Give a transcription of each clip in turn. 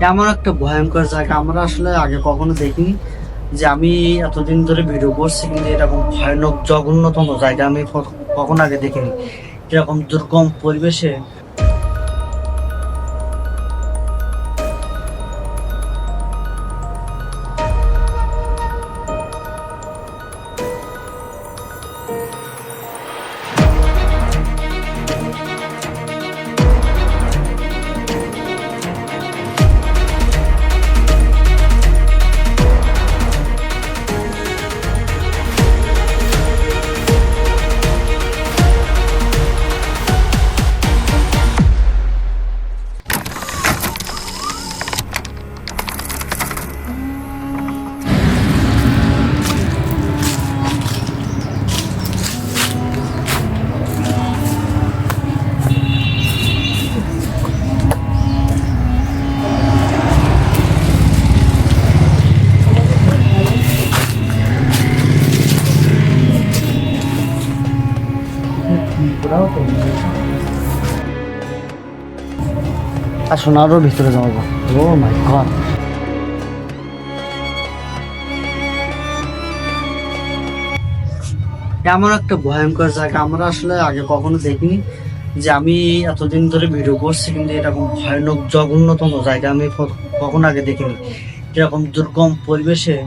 এমন একটা ভয়ঙ্কর জায়গা আমরা আসলে আগে কখনো দেখিনি। যে আমি এতদিন ধরে ভিডিও করছি, কিন্তু এরকম ভয়ানক জঘন্যতম জায়গা আমি কখনো আগে দেখিনি। এরকম দুর্গম পরিবেশে আসুন আরো ভিতরে যাবো। ও মাই গড, এমন একটা ভয়ঙ্কর জায়গা আমরা আসলে আগে কখনো দেখিনি। যে আমি এতদিন ধরে ভিডিও করছি, কিন্তু এরকম ভয়ানক জঘন্যতম জায়গা আমি কখনো আগে দেখিনি। এরকম দুর্গম পরিবেশে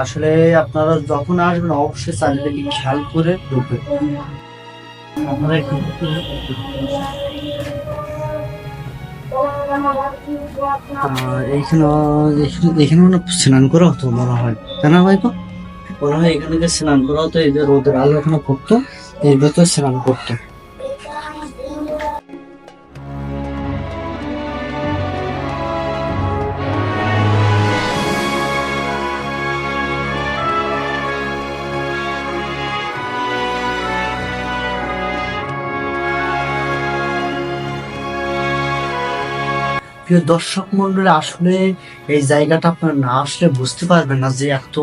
আসলে আপনারা যখন আসবেন অবশ্যই চারিদিকে খেয়াল করে ঢুকবেন। আপনারা এইখানে এখানে স্নান করা হতো মনে হয়, তাই না ভাই? মনে হয় এখানে স্নান করা হতো, এই যে রোদের আলো এখানে পড়তো, এর ভেতর স্নান করতো। প্রিয় দর্শক মন্ডলী, আসলে এই জায়গাটা আপনার না আসলে বুঝতে পারবেন না যে এত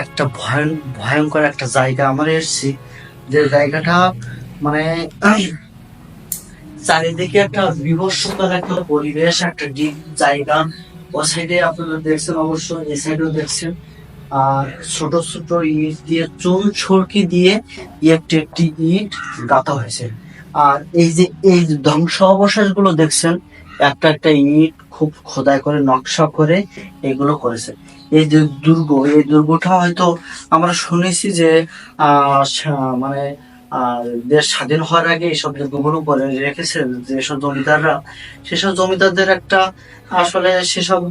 একটা ভয়ঙ্কর একটা জায়গা আমরা এসেছি। যে জায়গাটা মানে চারিদিকে একটা বিভৎসতার একটা পরিবেশ, একটা ডিপ জায়গা। ও সাইডে আপনারা দেখছেন, অবশ্য এই সাইডেও দেখছেন। আর ছোট ছোট ইট দিয়ে চুন ছড়কি দিয়ে একটি একটি ইট গাঁথা হয়েছে। আর এই যে ধ্বংস অবশেষ গুলো দেখছেন, একটা একটা ইট খুব খোদাই করে নকশা করে এগুলো করেছে। এই যে এই দুর্গটা হয়তো আমরা শুনেছি যে মানে দেশ স্বাধীন হওয়ার আগে এইসব দুর্গগুলো করে রেখেছে যেসব জমিদাররা, সেসব জমিদারদের একটা আসলে সেসব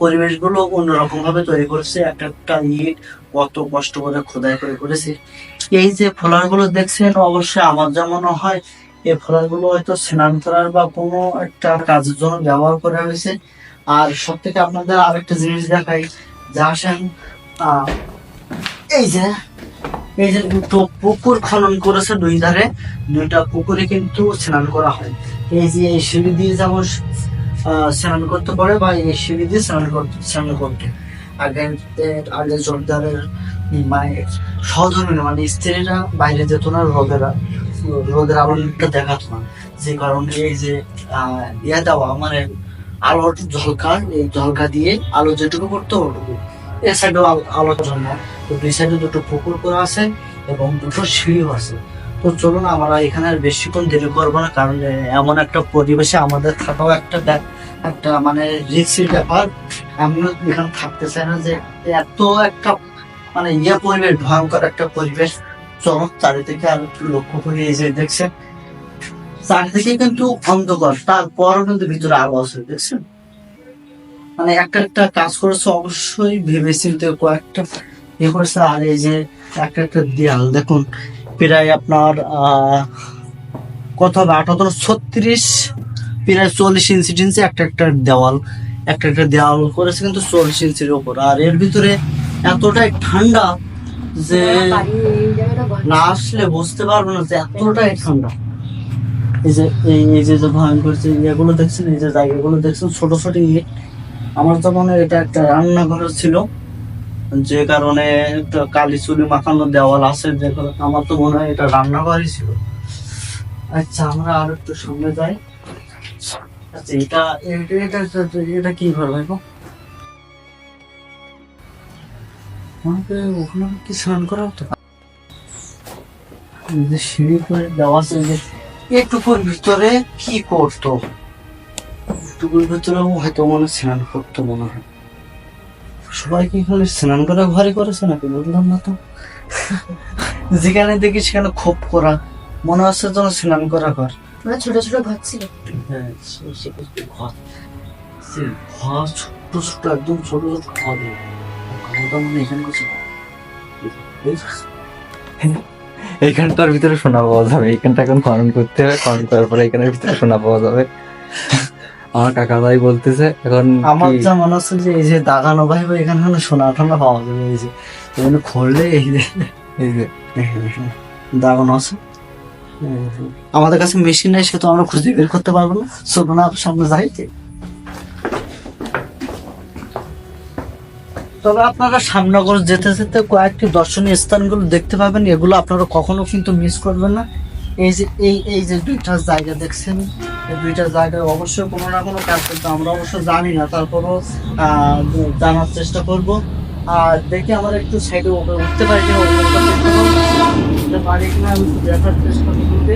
পরিবেশগুলো অন্যরকম ভাবে তৈরি করেছে। একটা একটা ইট কত কষ্ট করে খোদাই করে করেছে। এই যে ফ্লোর গুলো দেখছেন, অবশ্যই আমার যা মনে হয় এই ফ্লোর গুলো হয়তো স্নান করার বা কোনো একটা কাজের জন্য ব্যবহার করা হয়েছে। আর সব থেকে আপনাদের আরেকটা জিনিস দেখাই, যা আসেন এই যে দুটো পুকুর খনন করেছে, দুই ধারে দুইটা পুকুরে কিন্তু স্নান করা হয়। এই যে এই সিঁড়ি দিয়ে যেমন স্নান করতে পারে, বা এই সিঁড়ি দিয়ে স্নান করতে আগে আগে জোরদারের সহধর্মী স্ত্রীরা বাইরে যেত না, রোদের আলোটা দেখাতো না। যে কারণে এই যে ইয়া দেওয়া আলোর ঝলকা, এই ঝলকা দিয়ে আলো যেটুকু পড়তো ওটুকু। এ সাইডেও আলোর জন্য তো দুই সাইডে দুটো পুকুর করা আছে এবং দুটো সিঁড়িও আছে। তো চলুন, আমরা এখানে আর বেশিক্ষণ দেরি করবো না, কারণ এমন একটা পরিবেশে আমাদের থাকাও একটা একটা রিস্কের ব্যাপার। আমিও এখানে থাকতে চাই না, যে এত একটা পরিবেশ, ভয়ঙ্কর একটা পরিবেশ। চলো চারিদিকে আর একটু লক্ষ্য করে এই যে দেখছেন, চারিদিকে কিন্তু অন্ধকার, তারপরও কিন্তু ভিতরে আলো আছে, দেখছেন? একটা একটা কাজ করেছে অবশ্যই ভেবে চিন্তে কয়েকটা করেছে। আর এই যে একটা একটা দেয়াল দেখুন, প্রায় আপনার কত হবে 38-36, প্রায় 40 ইঞ্চি একটা একটা দেওয়াল, একটা একটা দেওয়াল করেছে কিন্তু 40 ইঞ্চির উপর। আর এর ভিতরে এতটাই ঠান্ডা যে না আসলে বুঝতে পারবো না যে এতটাই ঠান্ডা। এই যে এই যে ভয়ঙ্কর যে ইয়েগুলো দেখছেন, এই যে জায়গাগুলো দেখছেন, ছোট ছোট ইট। আমার তো মনে হয় এটা একটা রান্নাঘর ছিল, যে কারণে একটা কালি চুলি মাখানো দেওয়াল আছে, যে আমার তো মনে হয় এটা রান্নাঘরই ছিল। আচ্ছা, আমরা আর একটু সামনে যাই। আচ্ছা এটা কি ঘর ভাই গো? আমাকে ওখানে কি স্নান করা হতো? এই যে সিঁড়ি করে দেওয়া আছে, যে এটুকুর ভিতরে কি করতো? এটুকুর ভিতরে হয়তো মনে হয় স্নান করতো মনে হয়। সবাই কি এখানে স্নান করা ঘরে করেছে নাকি বুঝলাম না তো। যেখানে দেখি সেখানে খোপ করা, মনে হচ্ছে যেন স্নান করা ঘর। মানে ছোট ছোট ঘর ছিল। হ্যাঁ, ঘর, সে ঘর ছোট ছোট, একদম ছোট ছোট ঘর। ঘরটা মনে হয় এখানে কিছু এইখানটার ভিতরে সোনা পাওয়া যাবে। এইখানটা এখন খনন করতে হবে, খনন করার পরে এখানের ভিতরে সোনা পাওয়া যাবে। আমার কাকা ভাই বলতেছে এখন আমার কি, যা মনে হচ্ছে যে এই যে দাগানো ভাই এখানে সোনা টোনা পাওয়া যাবে। এই যে এখানে খুললে এই যে এই যে দাগানো আছে। আমাদের কাছে মেশিন নেই, সে তো আমরা খুঁজে বের করতে পারবো না। ছোট না, সামনে যাই। তবে আপনারা শ্যামনগর যেতে যেতে কয়েকটি দর্শনীয় স্থানগুলো দেখতে পাবেন, এগুলো আপনারা কখনো কিন্তু মিস করবেন না। এই যে দুইটা জায়গা দেখছেন, এই দুইটা জায়গায় অবশ্যই কোনো না কোনো কাজ করতে, আমরা অবশ্য জানি না, তারপরও জানার চেষ্টা করব। আর দেখি আমরা একটু সাইডে উঠতে পারি কিনা, উঠতে পারি কিনা আমি একটু দেখার চেষ্টা করতে।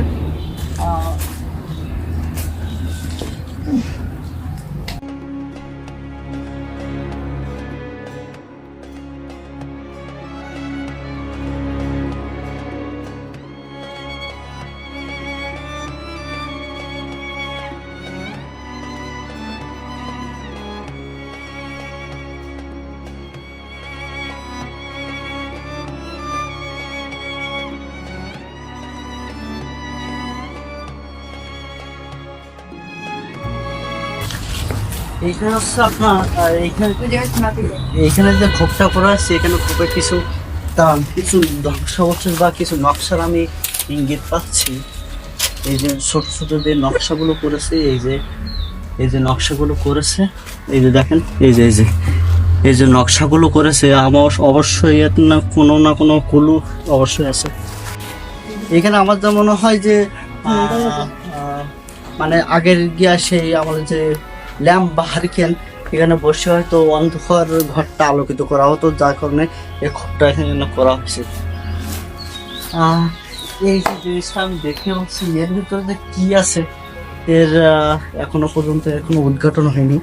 এইখানে হচ্ছে আপনার এইখানে ওই জায়গায় শোনা পেলে। এইখানে যে খোপটা করা আছে, এখানে খোপে কিছু ধ্বংসাবশেষ বা কিছু নকশার আমি ইঙ্গিত পাচ্ছি। এই যে ছোট ছোট যে নকশাগুলো করেছে, এই যে নকশাগুলো করেছে, এই যে দেখেন, এই যে নকশাগুলো করেছে, আমার অবশ্যই এর না কোনো কুলু অবশ্যই আছে এখানে। আমার যা মনে হয় যে মানে আগের গিয়া সেই আমাদের যে ল্যাম্প বা হারিকেন, এখানে বসে হয়তো অন্ধকার ঘরটা আলোকিত করা হতো, যার কারণে এই খোপটা এখানে করা হয়েছে। এই যে জিনিসটা আমি দেখে হচ্ছে এর ভিতরে যে কি আছে, এর এখনো পর্যন্ত এখনো উদ্ঘাটন হয়নি।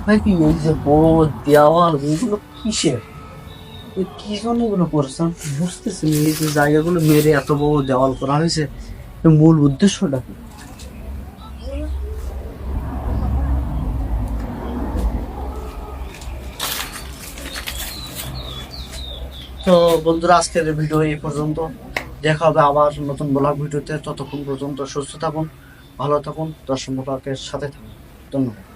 ভাই কি এই যে বড় দেওয়াল, এগুলো কিসের? কি জন্য এগুলো করছে বুঝতেছি না। এই যে জায়গাগুলো মেরে এত বড় দেওয়াল করা হয়েছে, এর মূল উদ্দেশ্যটা কি? তো বন্ধুরা, আজকের ভিডিও এই পর্যন্ত। দেখা হবে আবার নতুন ব্লগ ভিডিওতে। ততক্ষণ পর্যন্ত সুস্থ থাকুন, ভালো থাকুন, দর্শক সাথে থাকুন। ধন্যবাদ।